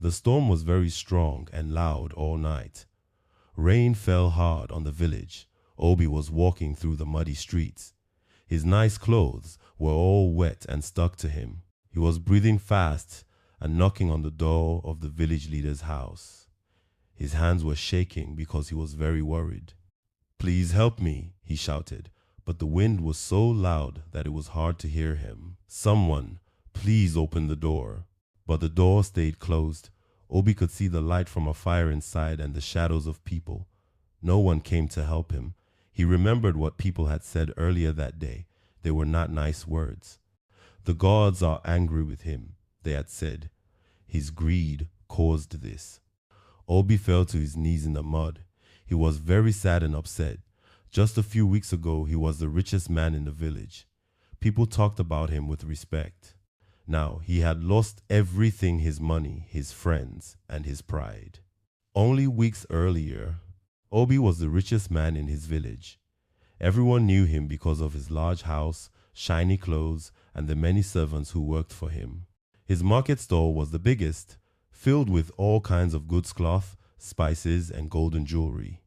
The storm was very strong and loud all night. Rain fell hard on the village. Obi was walking through the muddy streets. His nice clothes were all wet and stuck to him. He was breathing fast and knocking on the door of the village leader's house. His hands were shaking because he was very worried. "Please help me," he shouted, but the wind was so loud that it was hard to hear him. "Someone, please open the door." But the door stayed closed. Obi could see the light from a fire inside and the shadows of people. No one came to help him. He remembered what people had said earlier that day. They were not nice words. "The gods are angry with him," they had said. "His greed caused this." Obi fell to his knees in the mud. He was very sad and upset. Just a few weeks ago, he was the richest man in the village. People talked about him with respect. Now, he had lost everything: his money, his friends, and his pride. Only weeks earlier, Obi was the richest man in his village. Everyone knew him because of his large house, shiny clothes, and the many servants who worked for him. His market stall was the biggest, filled with all kinds of goods, cloth, spices, and golden jewelry.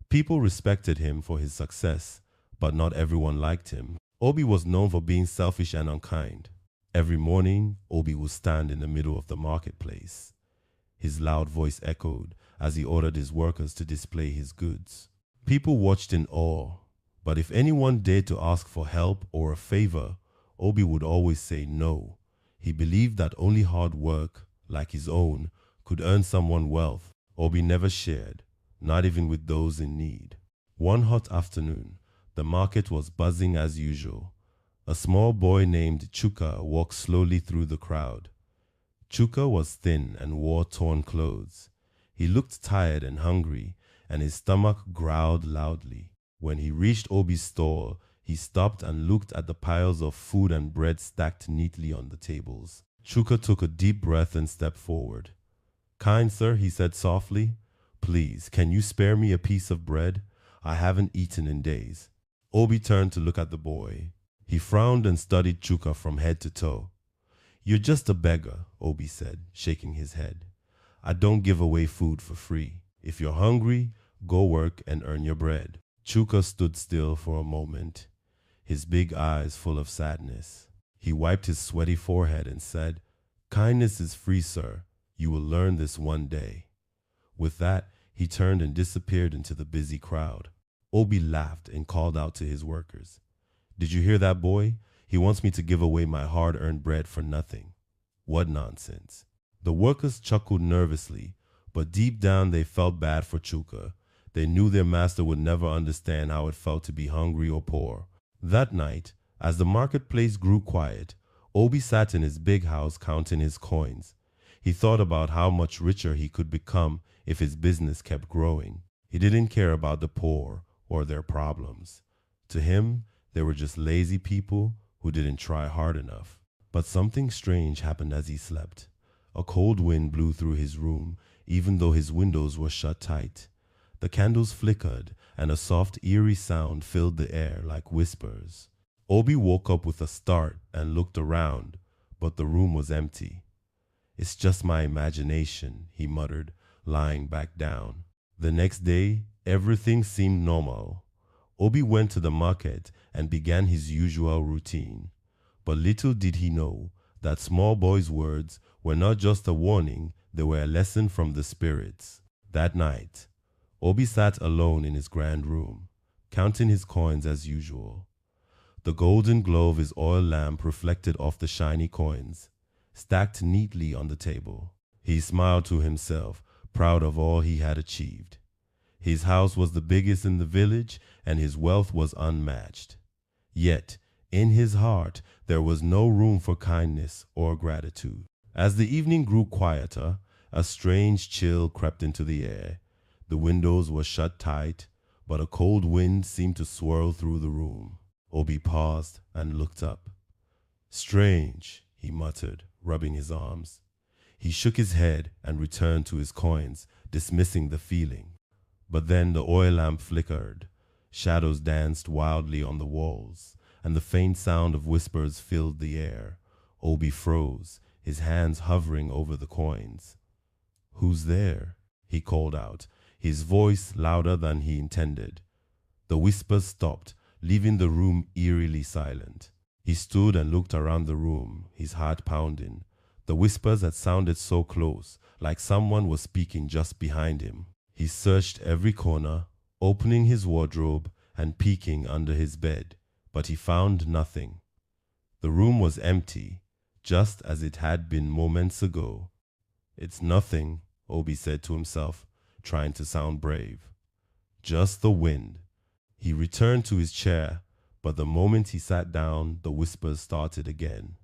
People respected him for his success, but not everyone liked him. Obi was known for being selfish and unkind. Every morning, Obi would stand in the middle of the marketplace. His loud voice echoed as he ordered his workers to display his goods. People watched in awe, but if anyone dared to ask for help or a favor, Obi would always say no. He believed that only hard work, like his own, could earn someone wealth. Obi never shared, not even with those in need. One hot afternoon, the market was buzzing as usual. A small boy named Chuka walked slowly through the crowd. Chuka was thin and wore torn clothes. He looked tired and hungry, and his stomach growled loudly. When he reached Obi's stall, he stopped and looked at the piles of food and bread stacked neatly on the tables. Chuka took a deep breath and stepped forward. "Kind sir," he said softly, "please, can you spare me a piece of bread? I haven't eaten in days." Obi turned to look at the boy. He frowned and studied Chuka from head to toe. "You're just a beggar," Obi said, shaking his head. "I don't give away food for free. If you're hungry, go work and earn your bread." Chuka stood still for a moment, his big eyes full of sadness. He wiped his sweaty forehead and said, "Kindness is free, sir. You will learn this one day." With that, he turned and disappeared into the busy crowd. Obi laughed and called out to his workers, "Did you hear that boy? He wants me to give away my hard-earned bread for nothing." What nonsense. The workers chuckled nervously, but deep down they felt bad for Chuka. They knew their master would never understand how it felt to be hungry or poor. That night, as the marketplace grew quiet, Obi sat in his big house counting his coins. He thought about how much richer he could become if his business kept growing. He didn't care about the poor or their problems. To him, they were just lazy people who didn't try hard enough. But something strange happened as he slept. A cold wind blew through his room, even though his windows were shut tight. The candles flickered, and a soft, eerie sound filled the air like whispers. Obi woke up with a start and looked around, but the room was empty. "It's just my imagination," he muttered, lying back down. The next day, everything seemed normal. Obi went to the market and began his usual routine. But little did he know that small boy's words were not just a warning, they were a lesson from the spirits. That night, Obi sat alone in his grand room, counting his coins as usual. The golden glow of his oil lamp reflected off the shiny coins, stacked neatly on the table. He smiled to himself, proud of all he had achieved. His house was the biggest in the village, and his wealth was unmatched. Yet, in his heart, there was no room for kindness or gratitude. As the evening grew quieter, a strange chill crept into the air. The windows were shut tight, but a cold wind seemed to swirl through the room. Obi paused and looked up. "Strange," he muttered, rubbing his arms. He shook his head and returned to his coins, dismissing the feeling. But then the oil lamp flickered. Shadows danced wildly on the walls, and the faint sound of whispers filled the air. Obi froze, his hands hovering over the coins. "Who's there?" he called out, his voice louder than he intended. The whispers stopped, leaving the room eerily silent. He stood and looked around the room, his heart pounding. The whispers had sounded so close, like someone was speaking just behind him. He searched every corner, opening his wardrobe and peeking under his bed, but he found nothing. The room was empty, just as it had been moments ago. "It's nothing," Obi said to himself, trying to sound brave. "Just the wind." He returned to his chair, but the moment he sat down, the whispers started again.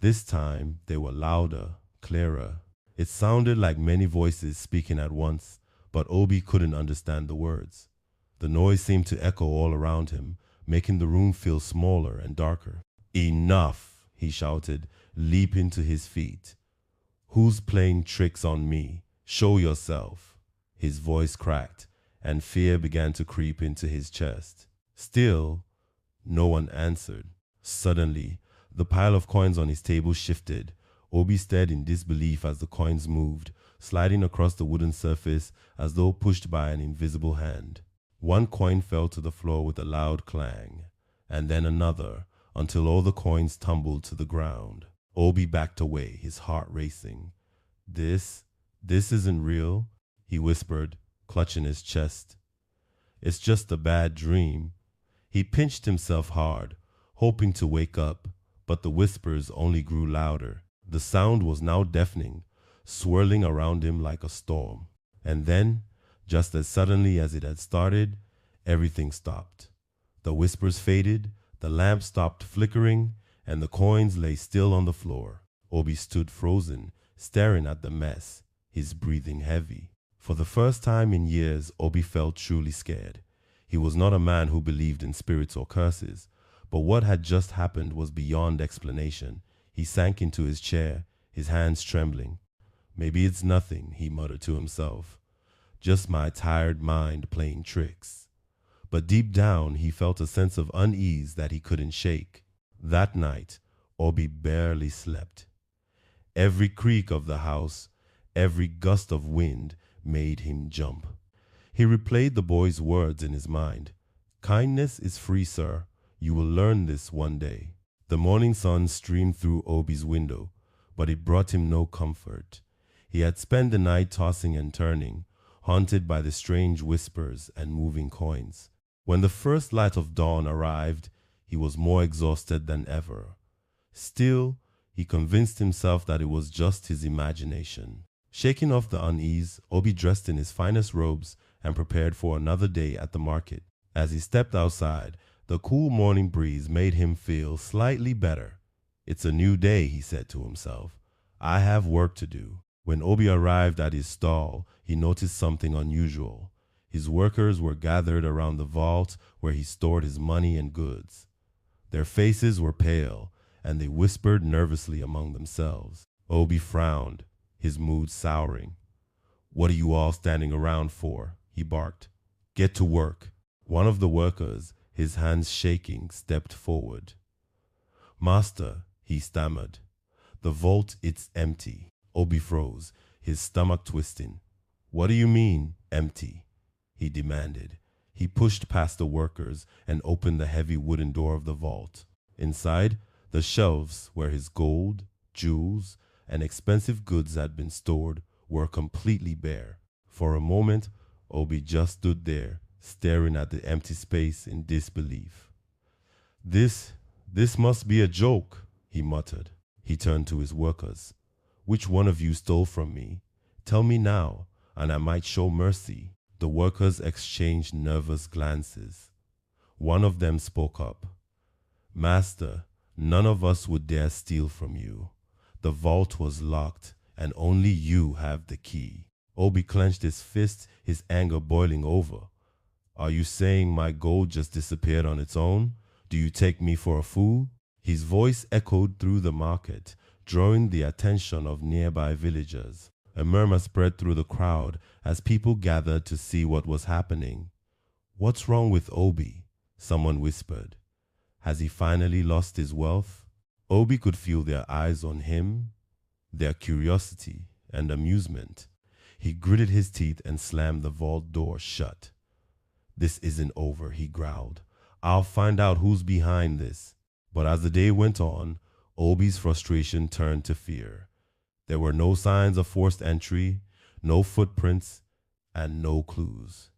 This time, they were louder, clearer. It sounded like many voices speaking at once, but Obi couldn't understand the words. The noise seemed to echo all around him, making the room feel smaller and darker. "Enough!" he shouted, leaping to his feet. "Who's playing tricks on me? Show yourself." His voice cracked, and fear began to creep into his chest. Still, no one answered. Suddenly, the pile of coins on his table shifted. Obi stared in disbelief as the coins moved, sliding across the wooden surface as though pushed by an invisible hand. One coin fell to the floor with a loud clang, and then another, until all the coins tumbled to the ground. Obi backed away, his heart racing. This isn't real," he whispered, clutching his chest. "It's just a bad dream." He pinched himself hard, hoping to wake up, but the whispers only grew louder. The sound was now deafening, swirling around him like a storm. And then, just as suddenly as it had started, everything stopped. The whispers faded, the lamp stopped flickering, and the coins lay still on the floor. Obi stood frozen, staring at the mess, his breathing heavy. For the first time in years, Obi felt truly scared. He was not a man who believed in spirits or curses, but what had just happened was beyond explanation. He sank into his chair, his hands trembling. "Maybe it's nothing," he muttered to himself. "Just my tired mind playing tricks." But deep down, he felt a sense of unease that he couldn't shake. That night, Obi barely slept. Every creak of the house, every gust of wind made him jump. He replayed the boy's words in his mind. "Kindness is free, sir. You will learn this one day." The morning sun streamed through Obi's window, but it brought him no comfort. He had spent the night tossing and turning, haunted by the strange whispers and moving coins. When the first light of dawn arrived, he was more exhausted than ever. Still, he convinced himself that it was just his imagination. Shaking off the unease, Obi dressed in his finest robes and prepared for another day at the market. As he stepped outside, the cool morning breeze made him feel slightly better. "It's a new day," he said to himself. "I have work to do." When Obi arrived at his stall, he noticed something unusual. His workers were gathered around the vault where he stored his money and goods. Their faces were pale, and they whispered nervously among themselves. Obi frowned, his mood souring. "What are you all standing around for?" he barked. "Get to work." One of the workers, his hands shaking, stepped forward. "Master," he stammered. "The vault, it's empty." Obi froze, his stomach twisting. "What do you mean, empty?" he demanded. He pushed past the workers and opened the heavy wooden door of the vault. Inside, the shelves where his gold, jewels, and expensive goods had been stored were completely bare. For a moment, Obi just stood there, staring at the empty space in disbelief. This must be a joke," he muttered. He turned to his workers. "Which one of you stole from me? Tell me now, and I might show mercy." The workers exchanged nervous glances. One of them spoke up. "Master, none of us would dare steal from you. The vault was locked, and only you have the key." Obi clenched his fist, his anger boiling over. "Are you saying my gold just disappeared on its own? Do you take me for a fool?" His voice echoed through the market, drawing the attention of nearby villagers. A murmur spread through the crowd as people gathered to see what was happening. "What's wrong with Obi?" someone whispered. "Has he finally lost his wealth?" Obi could feel their eyes on him, their curiosity and amusement. He gritted his teeth and slammed the vault door shut. This isn't over, he growled. I'll find out who's behind this. But as the day went on, Obi's frustration turned to fear. There were no signs of forced entry, no footprints, and no clues.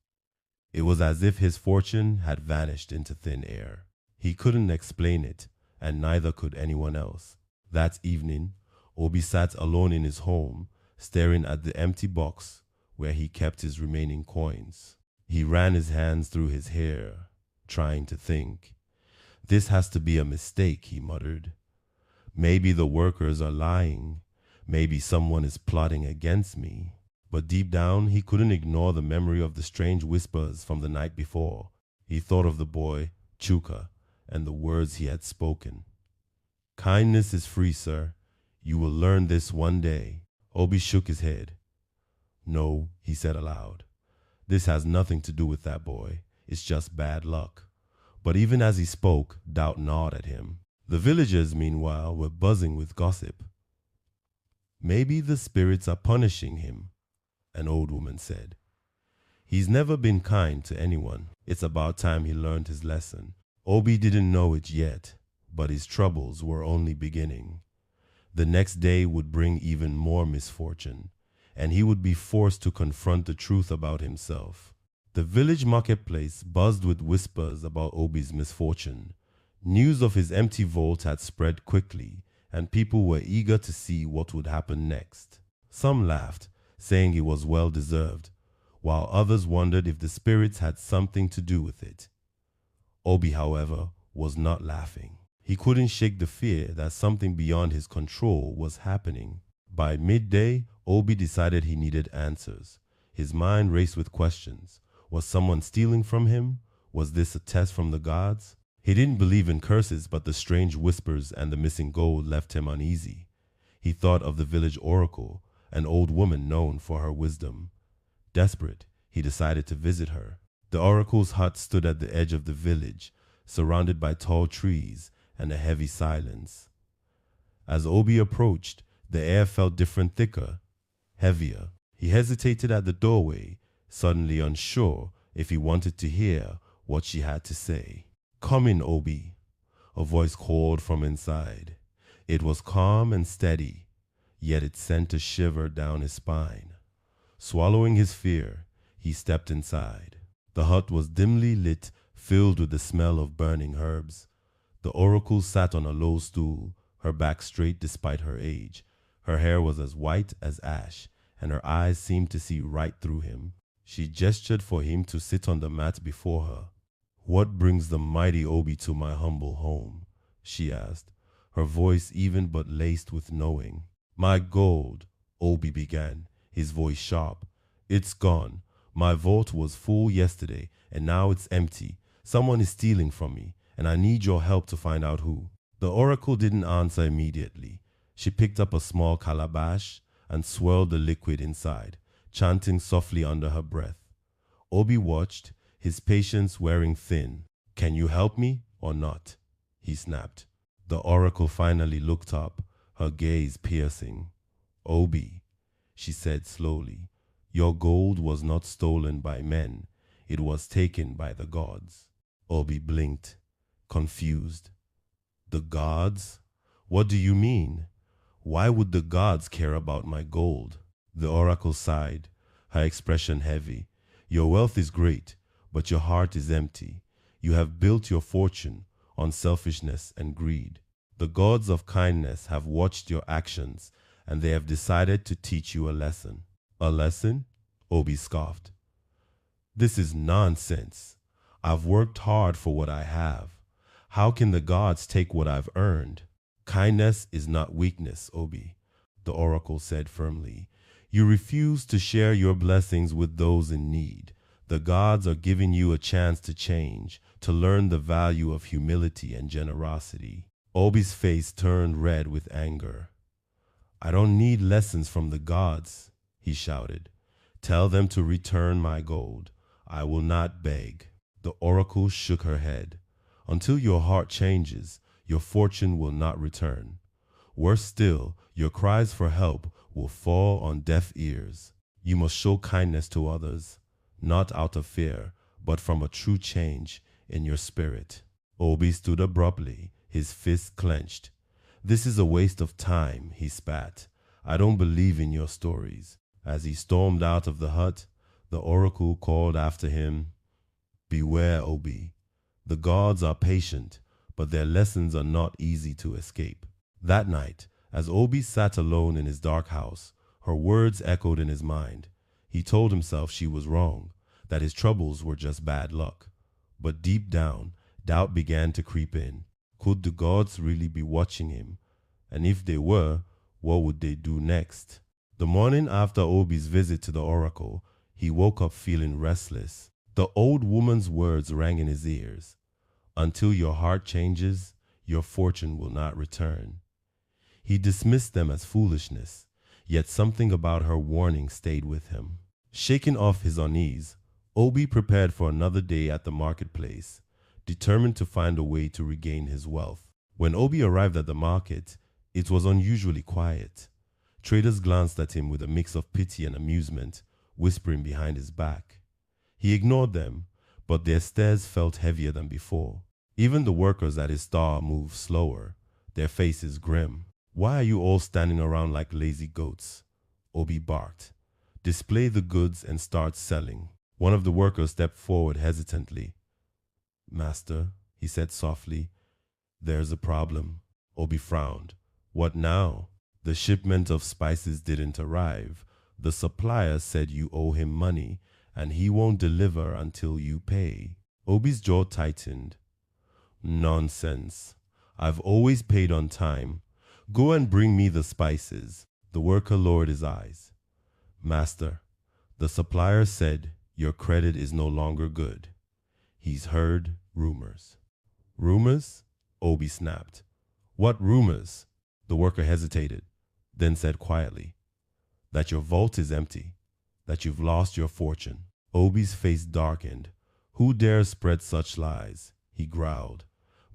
It was as if his fortune had vanished into thin air. He couldn't explain it, and neither could anyone else. That evening, Obi sat alone in his home, staring at the empty box where he kept his remaining coins. He ran his hands through his hair, trying to think. This has to be a mistake, he muttered. Maybe the workers are lying. Maybe someone is plotting against me. But deep down, he couldn't ignore the memory of the strange whispers from the night before. He thought of the boy, Chuka, and the words he had spoken. Kindness is free, sir. You will learn this one day. Obi shook his head. No, he said aloud. This has nothing to do with that boy. It's just bad luck. But even as he spoke, doubt gnawed at him. The villagers, meanwhile, were buzzing with gossip. Maybe the spirits are punishing him, an old woman said. He's never been kind to anyone. It's about time he learned his lesson. Obi didn't know it yet, but his troubles were only beginning. The next day would bring even more misfortune, and he would be forced to confront the truth about himself. The village marketplace buzzed with whispers about Obi's misfortune. News of his empty vault had spread quickly, and people were eager to see what would happen next. Some laughed, saying it was well deserved, while others wondered if the spirits had something to do with it. Obi, however, was not laughing. He couldn't shake the fear that something beyond his control was happening. By midday, Obi decided he needed answers. His mind raced with questions. Was someone stealing from him? Was this a test from the gods? He didn't believe in curses, but the strange whispers and the missing gold left him uneasy. He thought of the village oracle, an old woman known for her wisdom. Desperate, he decided to visit her. The oracle's hut stood at the edge of the village, surrounded by tall trees and a heavy silence. As Obi approached, the air felt different, thicker, heavier. He hesitated at the doorway, suddenly unsure if he wanted to hear what she had to say. Come in, Obi, a voice called from inside. It was calm and steady, yet it sent a shiver down his spine. Swallowing his fear, he stepped inside. The hut was dimly lit, filled with the smell of burning herbs. The oracle sat on a low stool, her back straight despite her age. Her hair was as white as ash, and her eyes seemed to see right through him. She gestured for him to sit on the mat before her. What brings the mighty Obi to my humble home? She asked, her voice even but laced with knowing. My gold, Obi began, his voice sharp. It's gone. My vault was full yesterday, and now it's empty. Someone is stealing from me, and I need your help to find out who. The oracle didn't answer immediately. She picked up a small calabash and swirled the liquid inside, chanting softly under her breath. Obi watched, his patience wearing thin. Can you help me or not? He snapped. The oracle finally looked up, her gaze piercing. Obi, she said slowly, your gold was not stolen by men. It was taken by the gods. Obi blinked, confused. The gods? What do you mean? Why would the gods care about my gold? The oracle sighed, her expression heavy. Your wealth is great, but your heart is empty. You have built your fortune on selfishness and greed. The gods of kindness have watched your actions, and they have decided to teach you a lesson. A lesson? Obi scoffed. This is nonsense. I've worked hard for what I have. How can the gods take what I've earned? Kindness is not weakness, Obi, the oracle said firmly. You refuse to share your blessings with those in need. The gods are giving you a chance to change, to learn the value of humility and generosity. Obi's face turned red with anger. I don't need lessons from the gods, he shouted. Tell them to return my gold. I will not beg. The oracle shook her head. Until your heart changes, your fortune will not return. Worse still, your cries for help will fall on deaf ears. You must show kindness to others, not out of fear, but from a true change in your spirit. Obi stood abruptly, his fists clenched. This is a waste of time, he spat. I don't believe in your stories. As he stormed out of the hut, the oracle called after him, Beware, Obi. The gods are patient, but their lessons are not easy to escape. That night, as Obi sat alone in his dark house, her words echoed in his mind. He told himself she was wrong, that his troubles were just bad luck. But deep down, doubt began to creep in. Could the gods really be watching him? And if they were, what would they do next? The morning after Obi's visit to the oracle, he woke up feeling restless. The old woman's words rang in his ears. Until your heart changes, your fortune will not return. He dismissed them as foolishness, yet something about her warning stayed with him. Shaking off his unease, Obi prepared for another day at the marketplace, determined to find a way to regain his wealth. When Obi arrived at the market, it was unusually quiet. Traders glanced at him with a mix of pity and amusement, whispering behind his back. He ignored them, but their stares felt heavier than before. Even the workers at his stall moved slower, their faces grim. Why are you all standing around like lazy goats? Obi barked. Display the goods and start selling. One of the workers stepped forward hesitantly. Master, he said softly, there's a problem. Obi frowned. What now? The shipment of spices didn't arrive. The supplier said you owe him money, and he won't deliver until you pay. Obi's jaw tightened. Nonsense. I've always paid on time. Go and bring me the spices. The worker lowered his eyes. Master, the supplier said your credit is no longer good. He's heard rumors. Rumors? Obi snapped. What rumors? The worker hesitated, then said quietly, that your vault is empty, that you've lost your fortune. Obi's face darkened. Who dares spread such lies? He growled.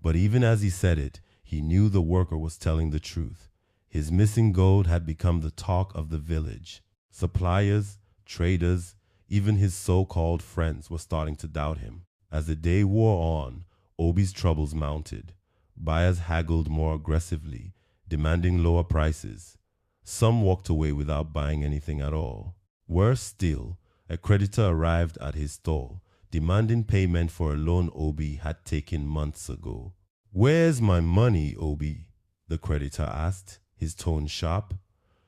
But even as he said it, he knew the worker was telling the truth. His missing gold had become the talk of the village. Suppliers, traders, even his so-called friends were starting to doubt him. As the day wore on, Obi's troubles mounted. Buyers haggled more aggressively, demanding lower prices. Some walked away without buying anything at all. Worse still, a creditor arrived at his stall, demanding payment for a loan Obi had taken months ago. Where's my money, Obi? The creditor asked, his tone sharp.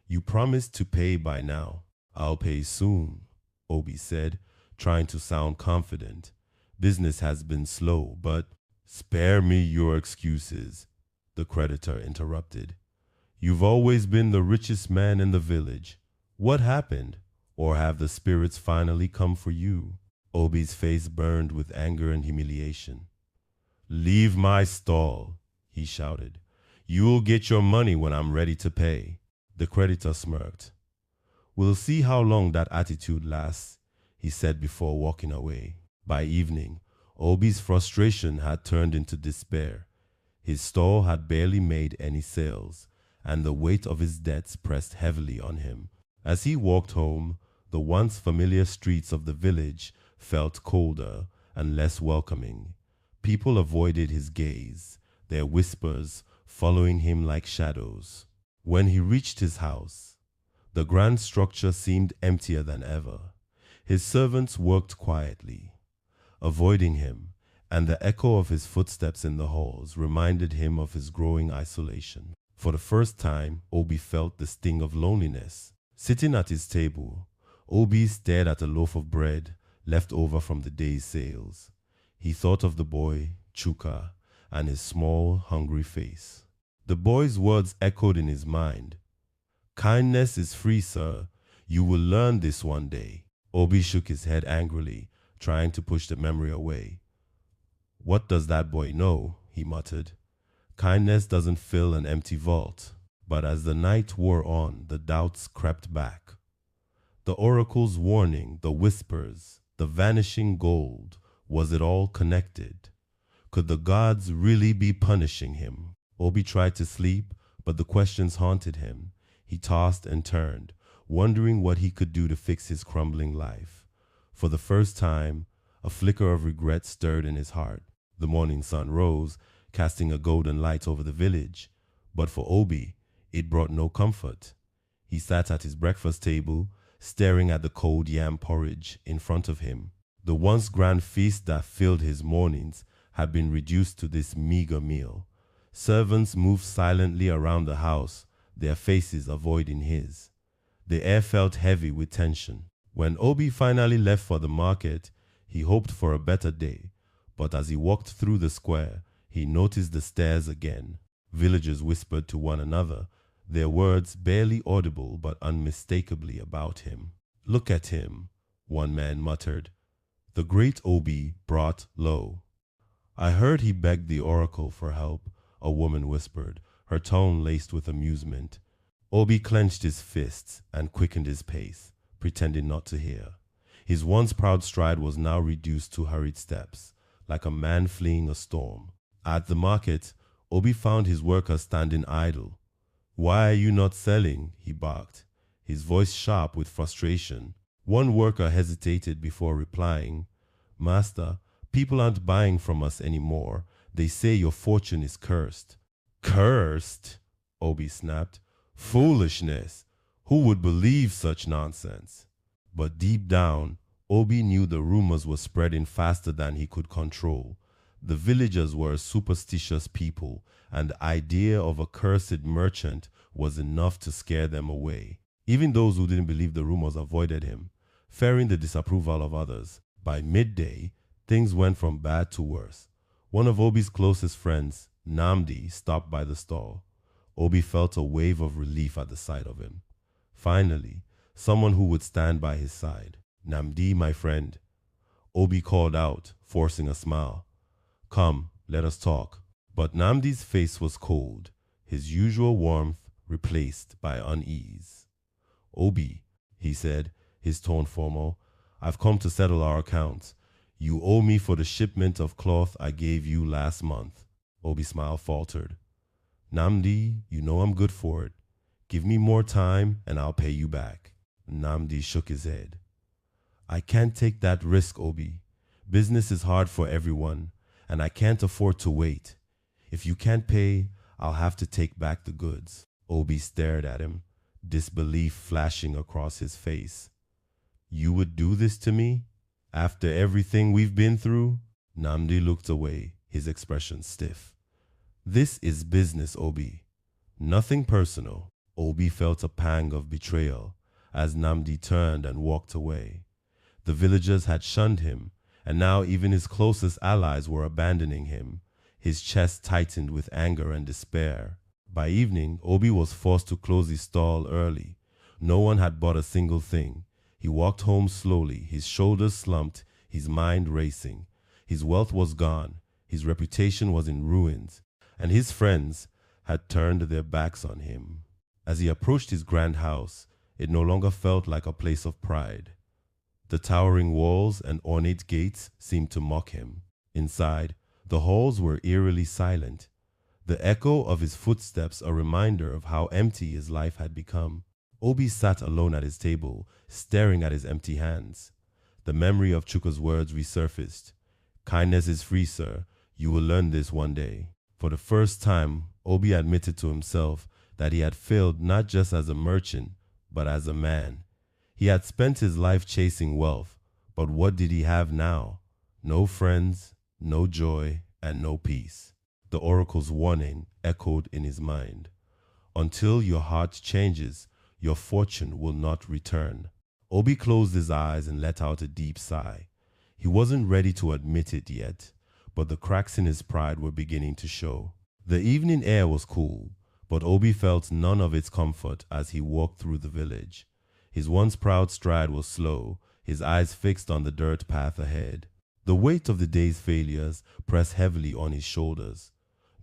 You promised to pay by now. I'll pay soon, Obi said, trying to sound confident. Business has been slow, but spare me your excuses, the creditor interrupted. You've always been the richest man in the village. What happened? Or have the spirits finally come for you? Obi's face burned with anger and humiliation. Leave my stall, he shouted. You'll get your money when I'm ready to pay. The creditor smirked. We'll see how long that attitude lasts, he said before walking away. By evening, Obi's frustration had turned into despair. His stall had barely made any sales, and the weight of his debts pressed heavily on him. As he walked home, the once familiar streets of the village felt colder and less welcoming. People avoided his gaze, their whispers following him like shadows. When he reached his house, the grand structure seemed emptier than ever. His servants worked quietly, avoiding him, and the echo of his footsteps in the halls reminded him of his growing isolation. For the first time, Obi felt the sting of loneliness. Sitting at his table, Obi stared at a loaf of bread left over from the day's sales. He thought of the boy, Chuka, and his small, hungry face. The boy's words echoed in his mind. Kindness is free, sir. You will learn this one day. Obi shook his head angrily, trying to push the memory away. What does that boy know? He muttered. Kindness doesn't fill an empty vault. But as the night wore on, the doubts crept back. The oracle's warning, the whispers, the vanishing gold, was it all connected? Could the gods really be punishing him? Obi tried to sleep, but the questions haunted him. He tossed and turned, wondering what he could do to fix his crumbling life. For the first time, a flicker of regret stirred in his heart. The morning sun rose, casting a golden light over the village. But for Obi, it brought no comfort. He sat at his breakfast table, staring at the cold yam porridge in front of him. The once grand feast that filled his mornings had been reduced to this meager meal. Servants moved silently around the house, their faces avoiding his. The air felt heavy with tension. When Obi finally left for the market, he hoped for a better day, but as he walked through the square, he noticed the stares again. Villagers whispered to one another, their words barely audible but unmistakably about him. "Look at him," one man muttered. The great Obi brought low. "I heard he begged the oracle for help," a woman whispered, her tone laced with amusement. Obi clenched his fists and quickened his pace, pretending not to hear. His once proud stride was now reduced to hurried steps, like a man fleeing a storm. At the market, Obi found his workers standing idle. "Why are you not selling?" he barked, his voice sharp with frustration. One worker hesitated before replying, "Master, people aren't buying from us anymore. They say your fortune is cursed." "Cursed?" Obi snapped. "Foolishness! Who would believe such nonsense?" But deep down, Obi knew the rumors were spreading faster than he could control. The villagers were a superstitious people, and the idea of a cursed merchant was enough to scare them away. Even those who didn't believe the rumors avoided him, fearing the disapproval of others. By midday, things went from bad to worse. One of Obi's closest friends, Namdi, stopped by the stall. Obi felt a wave of relief at the sight of him. Finally, someone who would stand by his side. "Namdi, my friend," Obi called out, forcing a smile. "Come, let us talk." But Namdi's face was cold, his usual warmth replaced by unease. "Obi," he said, his tone formal, "I've come to settle our accounts. You owe me for the shipment of cloth I gave you last month." Obi's smile faltered. "Namdi, you know I'm good for it. Give me more time and I'll pay you back." Namdi shook his head. "I can't take that risk, Obi. Business is hard for everyone, and I can't afford to wait. If you can't pay, I'll have to take back the goods." Obi stared at him, disbelief flashing across his face. "You would do this to me? After everything we've been through?" Namdi looked away, his expression stiff. "This is business, Obi. Nothing personal." Obi felt a pang of betrayal as Namdi turned and walked away. The villagers had shunned him, and now even his closest allies were abandoning him. His chest tightened with anger and despair. By evening, Obi was forced to close his stall early. No one had bought a single thing. He walked home slowly, his shoulders slumped, his mind racing. His wealth was gone, his reputation was in ruins, and his friends had turned their backs on him. As he approached his grand house, it no longer felt like a place of pride. The towering walls and ornate gates seemed to mock him. Inside, the halls were eerily silent, the echo of his footsteps a reminder of how empty his life had become. Obi sat alone at his table, staring at his empty hands. The memory of Chuka's words resurfaced. "Kindness is free, sir. You will learn this one day." For the first time, Obi admitted to himself that he had failed not just as a merchant, but as a man. He had spent his life chasing wealth, but what did he have now? No friends, no joy, and no peace. The oracle's warning echoed in his mind. Until your heart changes, your fortune will not return. Obi closed his eyes and let out a deep sigh. He wasn't ready to admit it yet, but the cracks in his pride were beginning to show. The evening air was cool, but Obi felt none of its comfort as he walked through the village. His once proud stride was slow, his eyes fixed on the dirt path ahead. The weight of the day's failures pressed heavily on his shoulders.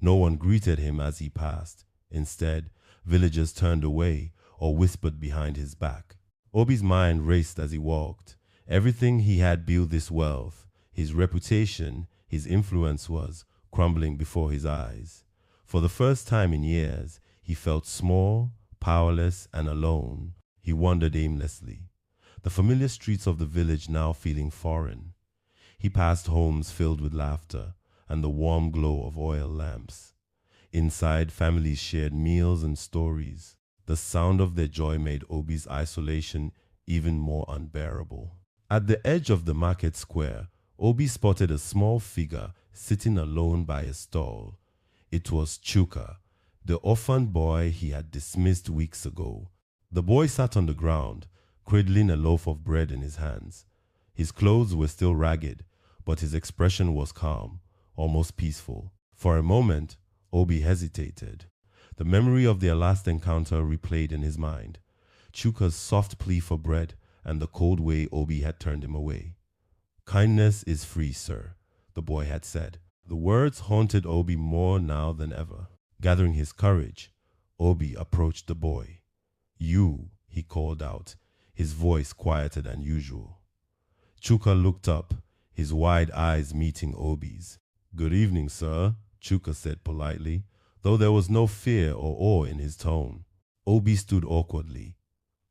No one greeted him as he passed. Instead, villagers turned away or whispered behind his back. Obi's mind raced as he walked. Everything he had built this wealth, his reputation, his influence was crumbling before his eyes. For the first time in years, he felt small, powerless, and alone. He wandered aimlessly, the familiar streets of the village now feeling foreign. He passed homes filled with laughter and the warm glow of oil lamps. Inside, families shared meals and stories. The sound of their joy made Obi's isolation even more unbearable. At the edge of the market square, Obi spotted a small figure sitting alone by a stall. It was Chuka, the orphan boy he had dismissed weeks ago. The boy sat on the ground, cradling a loaf of bread in his hands. His clothes were still ragged, but his expression was calm, almost peaceful. For a moment, Obi hesitated. The memory of their last encounter replayed in his mind. Chuka's soft plea for bread and the cold way Obi had turned him away. "Kindness is free, sir," the boy had said. The words haunted Obi more now than ever. Gathering his courage, Obi approached the boy. "You," he called out, his voice quieter than usual. Chuka looked up, his wide eyes meeting Obi's. "Good evening, sir," Chuka said politely, though there was no fear or awe in his tone. Obi stood awkwardly,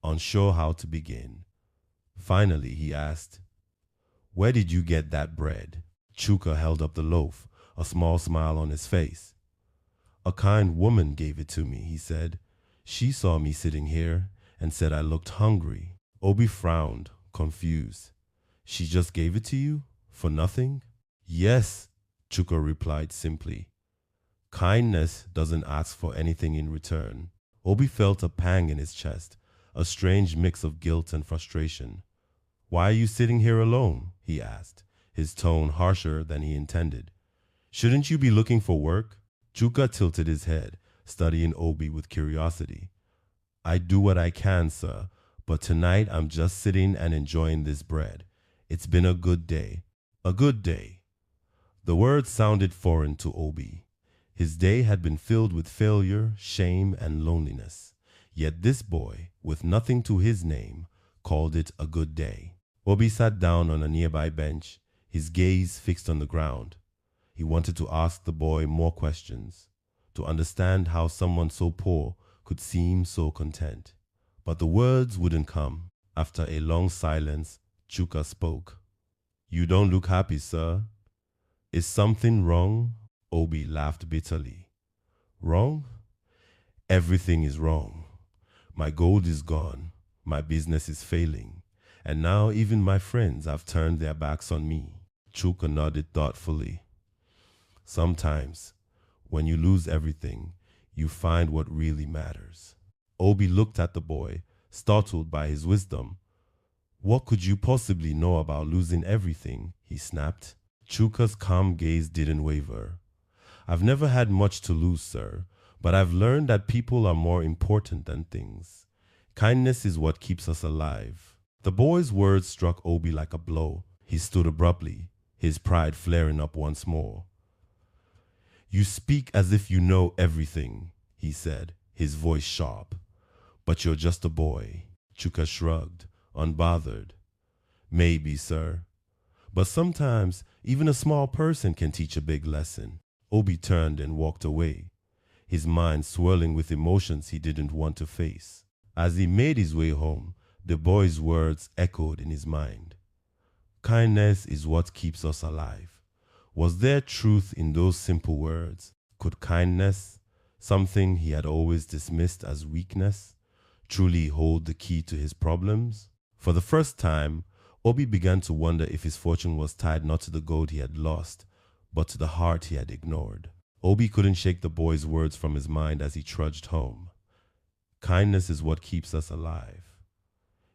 unsure how to begin. Finally, he asked, "Where did you get that bread?" Chuka held up the loaf, a small smile on his face. "A kind woman gave it to me," he said. "She saw me sitting here and said I looked hungry." Obi frowned, confused. "She just gave it to you? For nothing?" "Yes," Chuka replied simply. "Kindness doesn't ask for anything in return." Obi felt a pang in his chest, a strange mix of guilt and frustration. "Why are you sitting here alone?" he asked, his tone harsher than he intended. "Shouldn't you be looking for work?" Chuka tilted his head, studying Obi with curiosity. "I do what I can, sir, but tonight I'm just sitting and enjoying this bread. It's been a good day." "A good day." The word sounded foreign to Obi. His day had been filled with failure, shame, and loneliness. Yet this boy, with nothing to his name, called it a good day. Obi sat down on a nearby bench, his gaze fixed on the ground. He wanted to ask the boy more questions, to understand how someone so poor could seem so content. But the words wouldn't come. After a long silence, Chuka spoke. "You don't look happy, sir. Is something wrong?" Obi laughed bitterly. "Wrong? Everything is wrong. My gold is gone, my business is failing, and now even my friends have turned their backs on me." Chuka nodded thoughtfully. "Sometimes, when you lose everything, you find what really matters." Obi looked at the boy, startled by his wisdom. "What could you possibly know about losing everything?" he snapped. Chuka's calm gaze didn't waver. "I've never had much to lose, sir, but I've learned that people are more important than things. Kindness is what keeps us alive." The boy's words struck Obi like a blow. He stood abruptly, his pride flaring up once more. "You speak as if you know everything," he said, his voice sharp. "But you're just a boy." Chuka shrugged, unbothered. "Maybe, sir. But sometimes even a small person can teach a big lesson." Obi turned and walked away, his mind swirling with emotions he didn't want to face. As he made his way home, the boy's words echoed in his mind. Kindness is what keeps us alive. Was there truth in those simple words? Could kindness, something he had always dismissed as weakness, truly hold the key to his problems? For the first time, Obi began to wonder if his fortune was tied not to the gold he had lost, but to the heart he had ignored. Obi couldn't shake the boy's words from his mind as he trudged home. Kindness is what keeps us alive.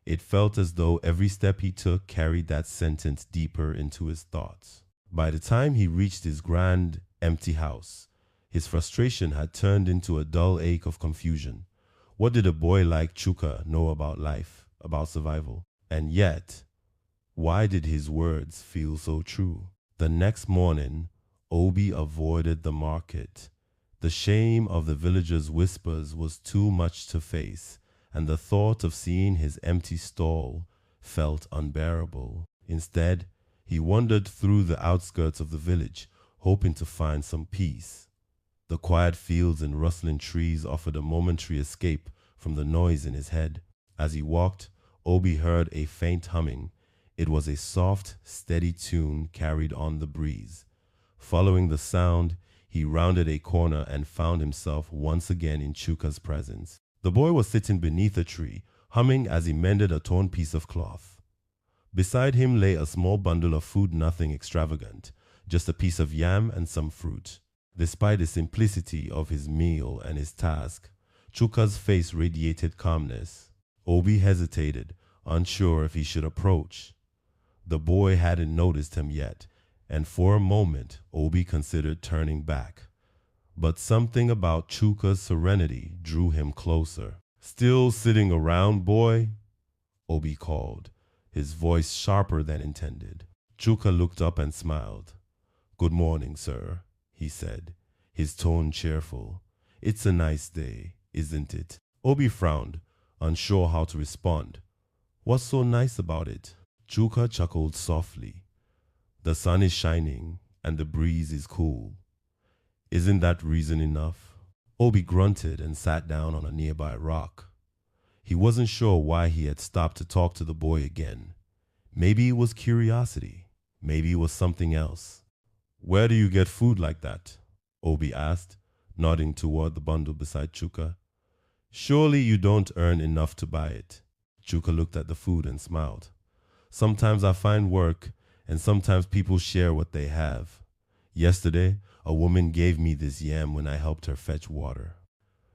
It felt as though every step he took carried that sentence deeper into his thoughts. By the time he reached his grand, empty house, his frustration had turned into a dull ache of confusion. What did a boy like Chuka know about life, about survival? And yet, why did his words feel so true? The next morning, Obi avoided the market. The shame of the villagers' whispers was too much to face, and the thought of seeing his empty stall felt unbearable. Instead, he wandered through the outskirts of the village, hoping to find some peace. The quiet fields and rustling trees offered a momentary escape from the noise in his head. As he walked, Obi heard a faint humming. It was a soft, steady tune carried on the breeze. Following the sound, he rounded a corner and found himself once again in Chuka's presence. The boy was sitting beneath a tree, humming as he mended a torn piece of cloth. Beside him lay a small bundle of food, nothing extravagant, just a piece of yam and some fruit. Despite the simplicity of his meal and his task, Chuka's face radiated calmness. Obi hesitated, unsure if he should approach. The boy hadn't noticed him yet, and for a moment Obi considered turning back. But something about Chuka's serenity drew him closer. "Still sitting around, boy?" Obi called, his voice sharper than intended. Chuka looked up and smiled. "Good morning, sir," he said, his tone cheerful. "It's a nice day, isn't it?" Obi frowned, unsure how to respond. "What's so nice about it?" Chuka chuckled softly. "The sun is shining and the breeze is cool. Isn't that reason enough?" Obi grunted and sat down on a nearby rock. He wasn't sure why he had stopped to talk to the boy again. Maybe it was curiosity. Maybe it was something else. "Where do you get food like that?" Obi asked, nodding toward the bundle beside Chuka. "Surely you don't earn enough to buy it." Chuka looked at the food and smiled. "Sometimes I find work, and sometimes people share what they have. Yesterday, a woman gave me this yam when I helped her fetch water."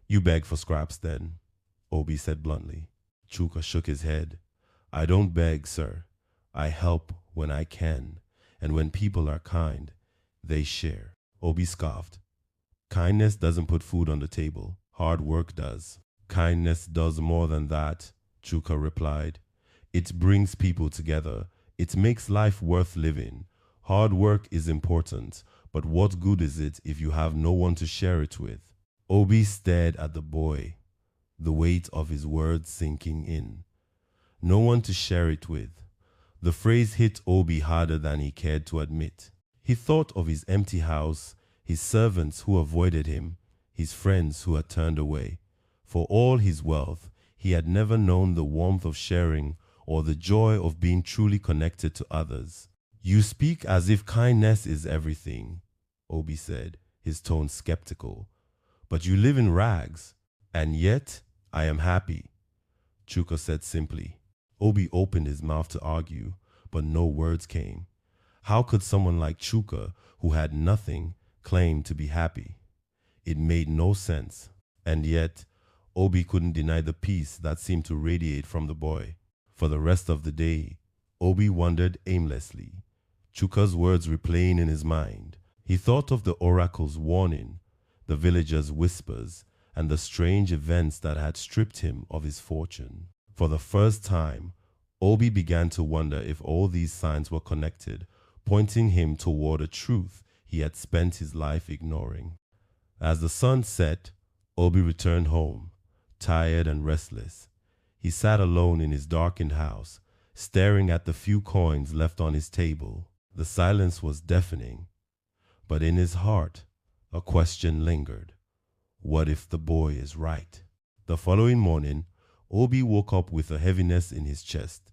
"You beg for scraps then?" Obi said bluntly. Chuka shook his head. "I don't beg, sir. I help when I can, and when people are kind, they share." Obi scoffed. "Kindness doesn't put food on the table. Hard work does." "Kindness does more than that," Chuka replied. "It brings people together. It makes life worth living. Hard work is important, but what good is it if you have no one to share it with?" Obi stared at the boy, the weight of his words sinking in. No one to share it with. The phrase hit Obi harder than he cared to admit. He thought of his empty house, his servants who avoided him, his friends who had turned away. For all his wealth, he had never known the warmth of sharing or the joy of being truly connected to others. "You speak as if kindness is everything," Obi said, his tone skeptical. "But you live in rags, and yet I am happy," Chuka said simply. Obi opened his mouth to argue, but no words came. How could someone like Chuka, who had nothing, claim to be happy? It made no sense, and yet Obi couldn't deny the peace that seemed to radiate from the boy. For the rest of the day, Obi wandered aimlessly, Chuka's words replaying in his mind. He thought of the oracle's warning, the villagers' whispers, and the strange events that had stripped him of his fortune. For the first time, Obi began to wonder if all these signs were connected, pointing him toward a truth he had spent his life ignoring. As the sun set, Obi returned home, tired and restless. He sat alone in his darkened house, staring at the few coins left on his table. The silence was deafening, but in his heart, a question lingered. What if the boy is right? The following morning, Obi woke up with a heaviness in his chest.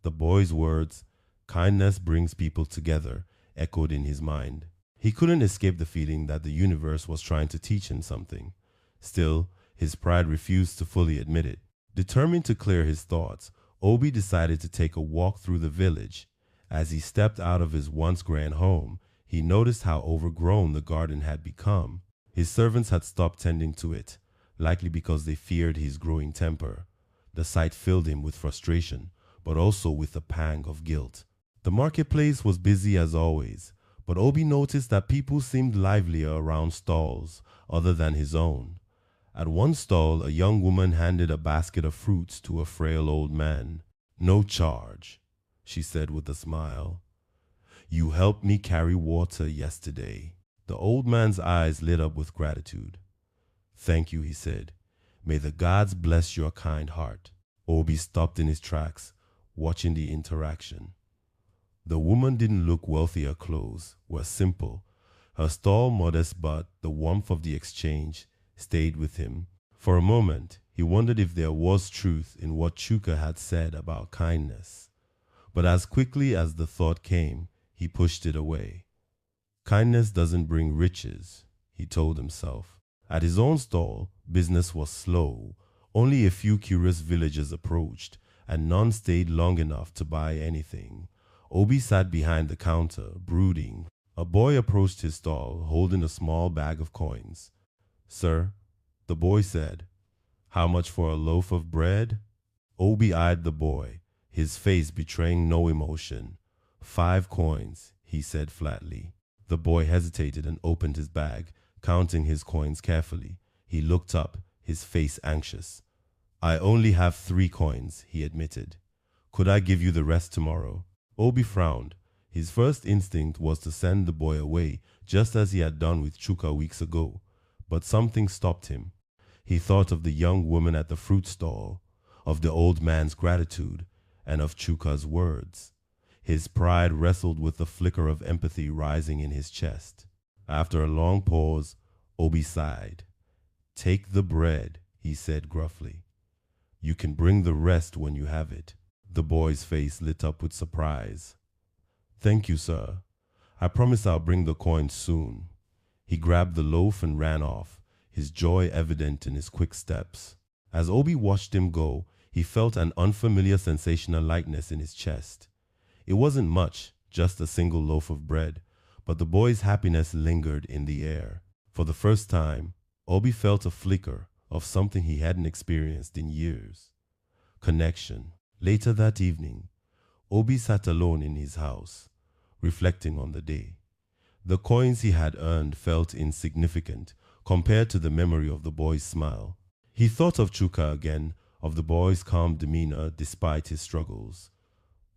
The boy's words, "Kindness brings people together," echoed in his mind. He couldn't escape the feeling that the universe was trying to teach him something. Still, his pride refused to fully admit it. Determined to clear his thoughts, Obi decided to take a walk through the village. As he stepped out of his once grand home, he noticed how overgrown the garden had become. His servants had stopped tending to it, likely because they feared his growing temper. The sight filled him with frustration, but also with a pang of guilt. The marketplace was busy as always, but Obi noticed that people seemed livelier around stalls other than his own. At one stall, a young woman handed a basket of fruits to a frail old man. "No charge," she said with a smile. "You helped me carry water yesterday." The old man's eyes lit up with gratitude. "Thank you," he said. "May the gods bless your kind heart." Obi stopped in his tracks, watching the interaction. The woman didn't look wealthy. Her clothes were simple, her stall modest, but the warmth of the exchange stayed with him. For a moment, He wondered if there was truth in what Chuka had said about kindness. But as quickly as the thought came, he pushed it away. Kindness doesn't bring riches, he told himself. At his own stall, business was slow. Only a few curious villagers approached, and none stayed long enough to buy anything. Obi sat behind the counter, brooding. A boy approached his stall, holding a small bag of coins. "Sir," the boy said, "how much for a loaf of bread?" Obi eyed the boy, his face betraying no emotion. "5 coins," he said flatly. The boy hesitated and opened his bag, counting his coins carefully. He looked up, his face anxious. "I only have 3 coins," he admitted. "Could I give you the rest tomorrow?" Obi frowned. His first instinct was to send the boy away, just as he had done with Chuka weeks ago. But something stopped him. He thought of the young woman at the fruit stall, of the old man's gratitude, and of Chuka's words. His pride wrestled with the flicker of empathy rising in his chest. After a long pause, Obi sighed. "Take the bread," he said gruffly. "You can bring the rest when you have it." The boy's face lit up with surprise. "Thank you, sir. I promise I'll bring the coins soon." He grabbed the loaf and ran off, his joy evident in his quick steps. As Obi watched him go, he felt an unfamiliar sensation of lightness in his chest. It wasn't much, just a single loaf of bread, but the boy's happiness lingered in the air. For the first time, Obi felt a flicker of something he hadn't experienced in years. Connection. Later that evening, Obi sat alone in his house, reflecting on the day. The coins he had earned felt insignificant compared to the memory of the boy's smile. He thought of Chuka again, of the boy's calm demeanor despite his struggles.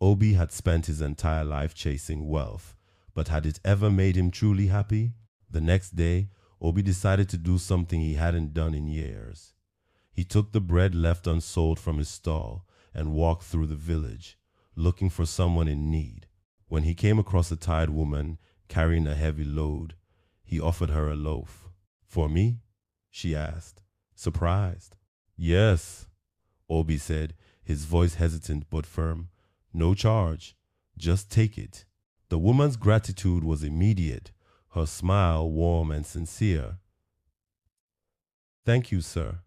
Obi had spent his entire life chasing wealth, but had it ever made him truly happy? The next day, Obi decided to do something he hadn't done in years. He took the bread left unsold from his stall and walked through the village, looking for someone in need. When he came across a tired woman carrying a heavy load, he offered her a loaf. "For me?" she asked, surprised. "Yes," Obi said, his voice hesitant but firm. "No charge. Just take it." The woman's gratitude was immediate, her smile warm and sincere. "Thank you, sir.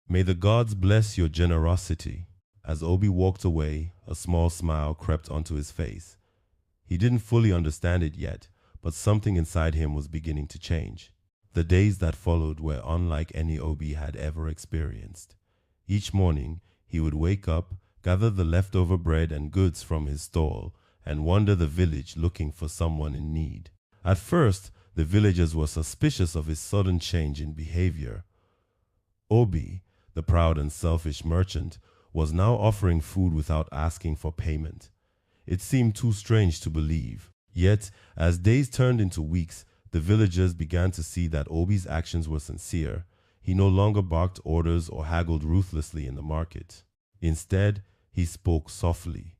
May the gods bless your generosity." As Obi walked away, a small smile crept onto his face. He didn't fully understand it yet, but something inside him was beginning to change. The days that followed were unlike any Obi had ever experienced. Each morning, he would wake up, gather the leftover bread and goods from his stall, and wander the village looking for someone in need. At first, the villagers were suspicious of his sudden change in behavior. Obi, the proud and selfish merchant, was now offering food without asking for payment. It seemed too strange to believe. Yet, as days turned into weeks, the villagers began to see that Obi's actions were sincere. He no longer barked orders or haggled ruthlessly in the market. Instead, he spoke softly,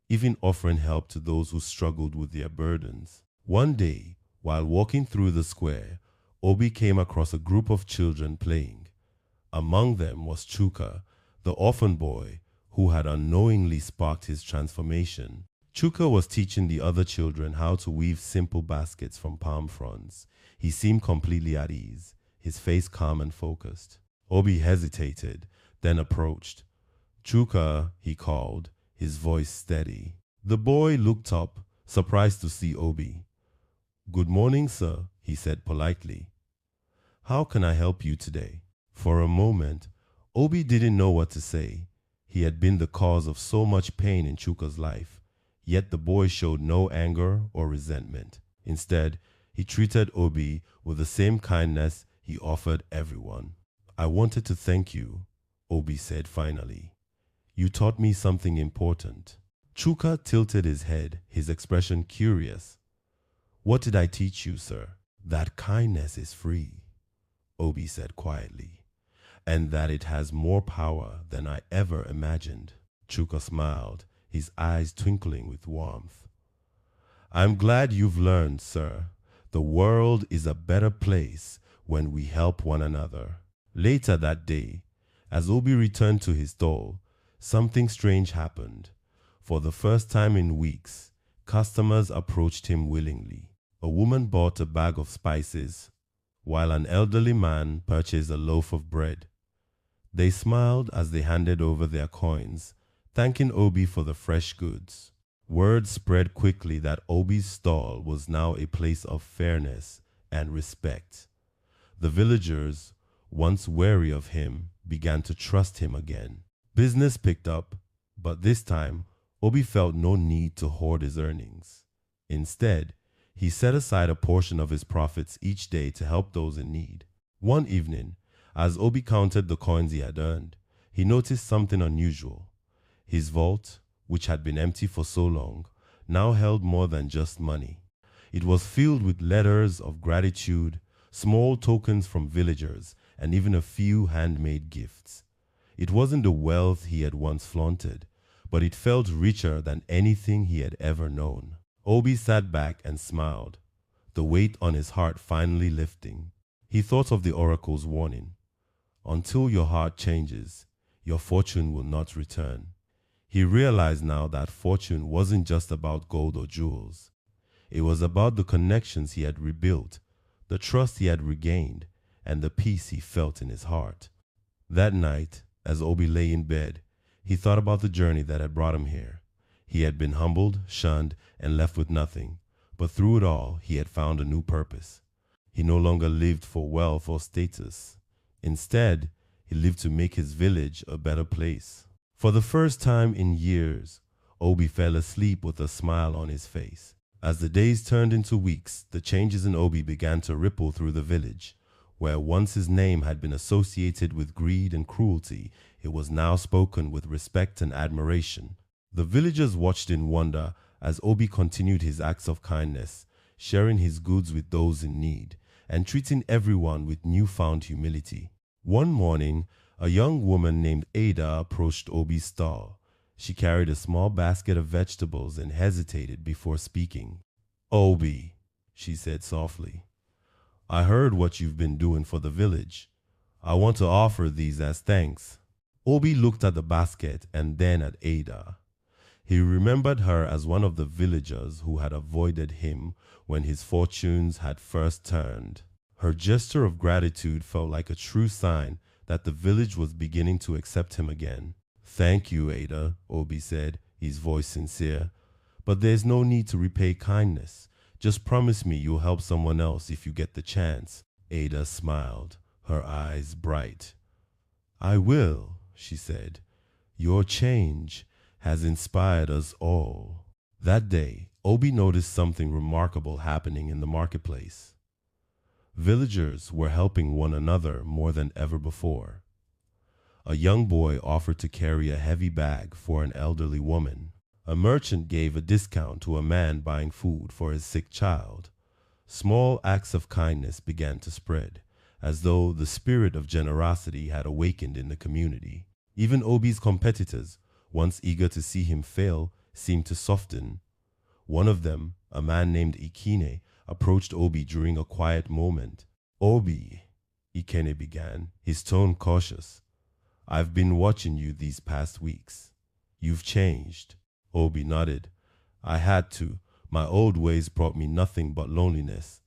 even offering help to those who struggled with their burdens. One day, while walking through the square, Obi came across a group of children playing. Among them was Chuka, the orphan boy who had unknowingly sparked his transformation. Chuka was teaching the other children how to weave simple baskets from palm fronds. He seemed completely at ease, his face calm and focused. Obi hesitated, then approached. "Chuka," he called, his voice steady. The boy looked up, surprised to see Obi. "Good morning, sir," he said politely. "How can I help you today?" For a moment, Obi didn't know what to say. He had been the cause of so much pain in Chuka's life, yet the boy showed no anger or resentment. Instead, he treated Obi with the same kindness he offered everyone. "I wanted to thank you," Obi said finally. "You taught me something important." Chuka tilted his head, his expression curious. "What did I teach you, sir?" "That kindness is free," Obi said quietly, "and that it has more power than I ever imagined." Chuka smiled, his eyes twinkling with warmth. "I'm glad you've learned, sir. The world is a better place when we help one another." Later that day, As Obi returned to his stall, something strange happened. For the first time in weeks, customers approached him willingly. A woman bought a bag of spices, while an elderly man purchased a loaf of bread. They smiled as they handed over their coins, thanking Obi for the fresh goods. Word spread quickly that Obi's stall was now a place of fairness and respect. The villagers, once wary of him, began to trust him again. Business picked up, but this time, Obi felt no need to hoard his earnings. Instead, he set aside a portion of his profits each day to help those in need. One evening, as Obi counted the coins he had earned, he noticed something unusual. His vault, which had been empty for so long, now held more than just money. It was filled with letters of gratitude, small tokens from villagers, and even a few handmade gifts. It wasn't the wealth he had once flaunted, but it felt richer than anything he had ever known. Obi sat back and smiled, the weight on his heart finally lifting. He thought of the oracle's warning. Until your heart changes, your fortune will not return. He realized now that fortune wasn't just about gold or jewels. It was about the connections he had rebuilt, the trust he had regained, and the peace he felt in his heart. That night, as Obi lay in bed, he thought about the journey that had brought him here. He had been humbled, shunned, and left with nothing, but through it all, he had found a new purpose. He no longer lived for wealth or status. Instead, he lived to make his village a better place. For the first time in years, Obi fell asleep with a smile on his face. As the days turned into weeks, the changes in Obi began to ripple through the village. Where once his name had been associated with greed and cruelty, it was now spoken with respect and admiration. The villagers watched in wonder as Obi continued his acts of kindness, sharing his goods with those in need, and treating everyone with newfound humility. One morning, a young woman named Ada approached Obi's stall. She carried a small basket of vegetables and hesitated before speaking. "Obi," she said softly, "I heard what you've been doing for the village. I want to offer these as thanks." Obi looked at the basket and then at Ada. He remembered her as one of the villagers who had avoided him when his fortunes had first turned. Her gesture of gratitude felt like a true sign that the village was beginning to accept him again. "Thank you, Ada," Obi said, his voice sincere. "But there's no need to repay kindness. Just promise me you'll help someone else if you get the chance." Ada smiled, her eyes bright. "I will," she said. "Your change has inspired us all." That day, Obi noticed something remarkable happening in the marketplace. Villagers were helping one another more than ever before. A young boy offered to carry a heavy bag for an elderly woman. A merchant gave a discount to a man buying food for his sick child. Small acts of kindness began to spread, as though the spirit of generosity had awakened in the community. Even Obi's competitors, once eager to see him fail, seemed to soften. One of them, a man named Ikene, approached Obi during a quiet moment. "Obi," Ikene began, his tone cautious, "I've been watching you these past weeks. You've changed." Obi nodded. "I had to. My old ways brought me nothing but loneliness."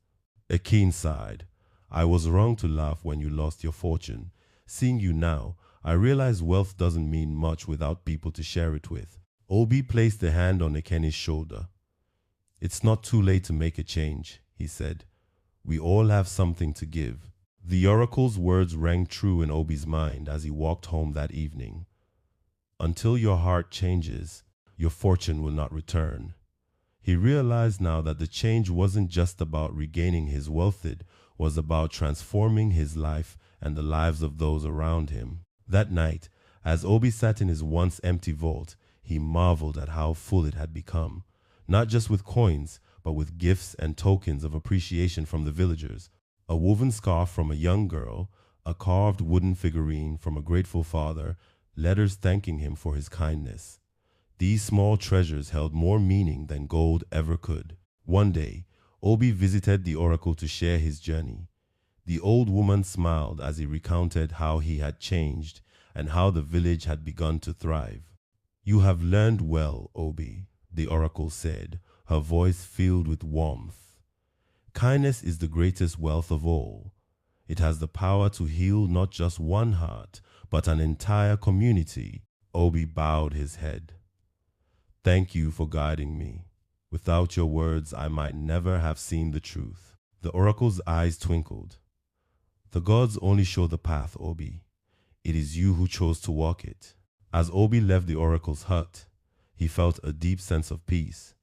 Ikene sighed. "I was wrong to laugh when you lost your fortune. Seeing you now, I realize wealth doesn't mean much without people to share it with." Obi placed a hand on Ikene's shoulder. "It's not too late to make a change," he said. "We all have something to give." The oracle's words rang true in Obi's mind as he walked home that evening. Until your heart changes, your fortune will not return. He realized now that the change wasn't just about regaining his wealth, it was about transforming his life and the lives of those around him. That night, as Obi sat in his once empty vault, he marveled at how full it had become, not just with coins, but with gifts and tokens of appreciation from the villagers. A woven scarf from a young girl, a carved wooden figurine from a grateful father, letters thanking him for his kindness. These small treasures held more meaning than gold ever could. One day, Obi visited the oracle to share his journey. The old woman smiled as he recounted how he had changed, and how the village had begun to thrive. "You have learned well, Obi," the oracle said, her voice filled with warmth. "Kindness is the greatest wealth of all. It has the power to heal not just one heart, but an entire community." Obi bowed his head. "Thank you for guiding me. Without your words, I might never have seen the truth." The oracle's eyes twinkled. "The gods only show the path, Obi. It is you who chose to walk it." As Obi left the oracle's hut, he felt a deep sense of peace.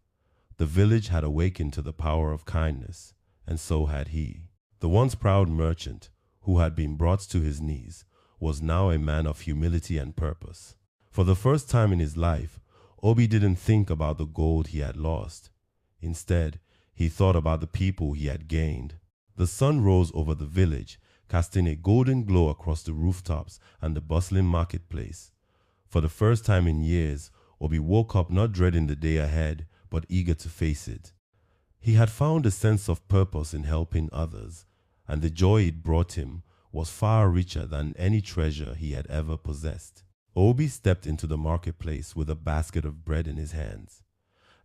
The village had awakened to the power of kindness, and so had he. The once proud merchant, who had been brought to his knees, was now a man of humility and purpose. For the first time in his life, Obi didn't think about the gold he had lost. Instead, he thought about the people he had gained. The sun rose over the village, casting a golden glow across the rooftops and the bustling marketplace. For the first time in years, Obi woke up not dreading the day ahead, but eager to face it. He had found a sense of purpose in helping others, and the joy it brought him was far richer than any treasure he had ever possessed. Obi stepped into the marketplace with a basket of bread in his hands.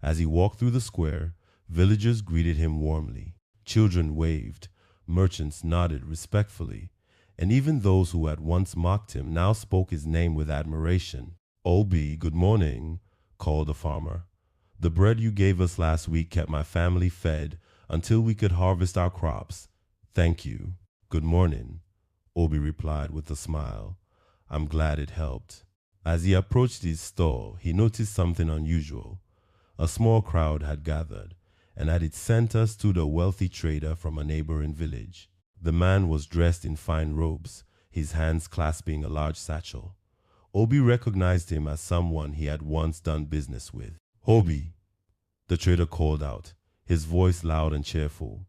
As he walked through the square, villagers greeted him warmly. Children waved, merchants nodded respectfully, and even those who had once mocked him now spoke his name with admiration. "Obi, good morning," called the farmer. "The bread you gave us last week kept my family fed until we could harvest our crops. Thank you." "Good morning," Obi replied with a smile. "I'm glad it helped." As he approached his store, he noticed something unusual. A small crowd had gathered, and at its center stood a wealthy trader from a neighboring village. The man was dressed in fine robes, his hands clasping a large satchel. Obi recognized him as someone he had once done business with. "Obi," the trader called out, his voice loud and cheerful.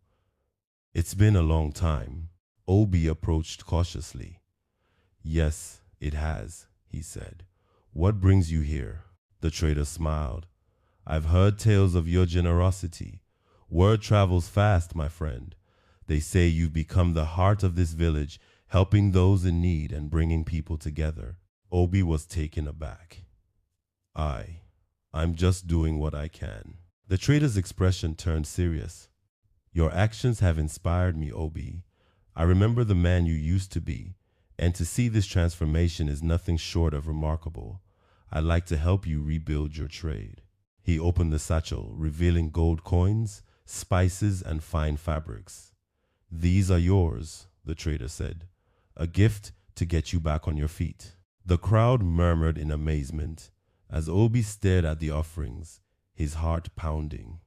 "It's been a long time." Obi approached cautiously. "Yes, it has," he said. "What brings you here?" The trader smiled. "I've heard tales of your generosity. Word travels fast, my friend. They say you've become the heart of this village, helping those in need and bringing people together." Obi was taken aback. I'm just doing what I can." The trader's expression turned serious. "Your actions have inspired me, Obi. I remember the man you used to be, and to see this transformation is nothing short of remarkable. I'd like to help you rebuild your trade." He opened the satchel, revealing gold coins, spices, and fine fabrics. "These are yours," the trader said. "A gift to get you back on your feet." The crowd murmured in amazement as Obi stared at the offerings, his heart pounding.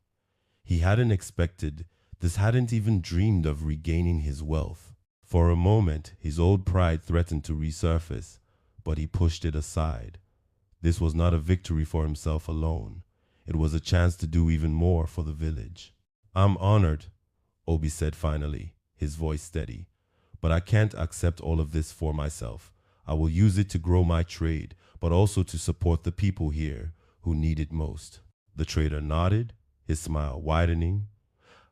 He hadn't expected this, hadn't even dreamed of regaining his wealth. For a moment, his old pride threatened to resurface, but he pushed it aside. This was not a victory for himself alone. It was a chance to do even more for the village. "I'm honored," Obi said finally, his voice steady. "But I can't accept all of this for myself. I will use it to grow my trade, but also to support the people here who need it most." The trader nodded, his smile widening.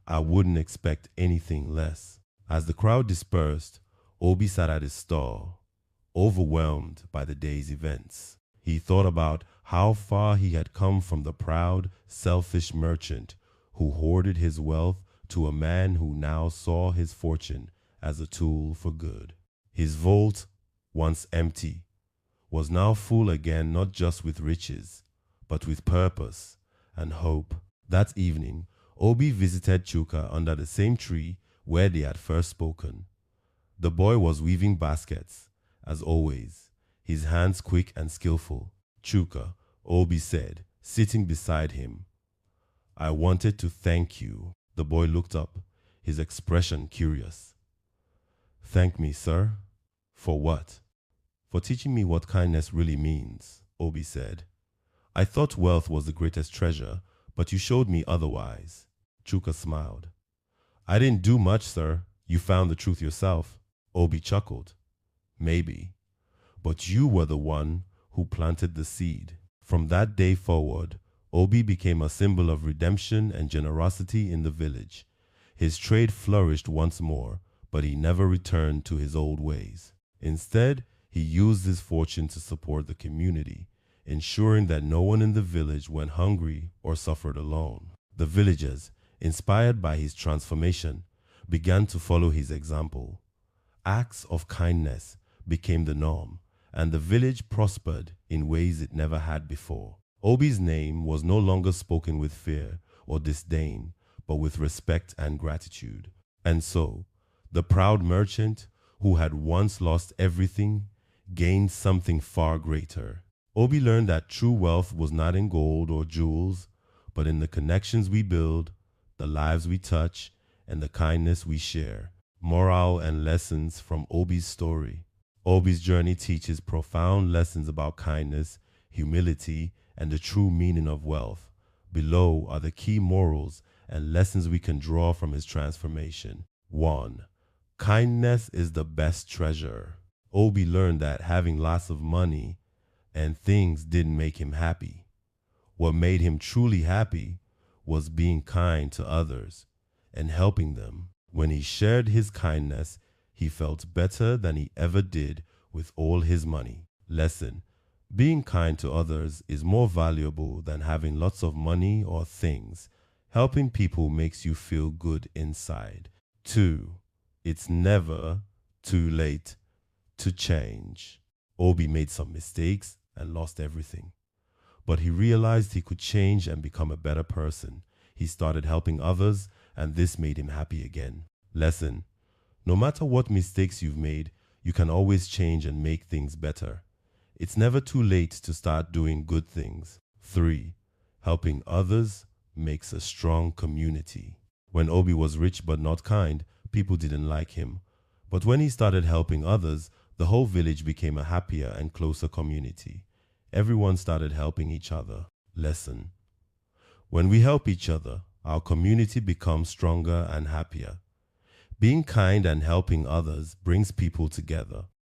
"I wouldn't expect anything less." As the crowd dispersed, Obi sat at his stall, overwhelmed by the day's events. He thought about how far he had come from the proud, selfish merchant who hoarded his wealth to a man who now saw his fortune as a tool for good. His vault, once empty, was now full again, not just with riches, but with purpose and hope. That evening, Obi visited Chuka under the same tree where they had first spoken. The boy was weaving baskets, as always, his hands quick and skillful. "Chuka," Obi said, sitting beside him, "I wanted to thank you." The boy looked up, his expression curious. "Thank me, sir? For what?" "For teaching me what kindness really means," Obi said. "I thought wealth was the greatest treasure, but you showed me otherwise." Chuka smiled. "I didn't do much, sir. You found the truth yourself." Obi chuckled. "Maybe. But you were the one who planted the seed." From that day forward, Obi became a symbol of redemption and generosity in the village. His trade flourished once more, but he never returned to his old ways. Instead, He used his fortune to support the community, ensuring that no one in the village went hungry or suffered alone. The villagers, inspired by his transformation, began to follow his example. Acts of kindness became the norm, and the village prospered in ways it never had before. Obi's name was no longer spoken with fear or disdain, but with respect and gratitude. And so, the proud merchant, who had once lost everything, gained something far greater. Obi learned that true wealth was not in gold or jewels, but in the connections we build, the lives we touch, and the kindness we share. Moral and lessons from Obi's story. Obi's journey teaches profound lessons about kindness, humility, and the true meaning of wealth. Below are the key morals and lessons we can draw from his transformation. 1. Kindness is the best treasure. Obi learned that having lots of money and things didn't make him happy. What made him truly happy was being kind to others and helping them. When he shared his kindness, he felt better than he ever did with all his money. Lesson: being kind to others is more valuable than having lots of money or things. Helping people makes you feel good inside. 2. It's never too late to change. Obi made some mistakes and lost everything, but he realized he could change and become a better person. He started helping others, and this made him happy again. Lesson: no matter what mistakes you've made, you can always change and make things better. It's never too late to start doing good things. 3. Helping others makes a strong community. When Obi was rich but not kind, people didn't like him. But when he started helping others, the whole village became a happier and closer community. Everyone started helping each other. Lesson: when we help each other, our community becomes stronger and happier. Being kind and helping others brings people together.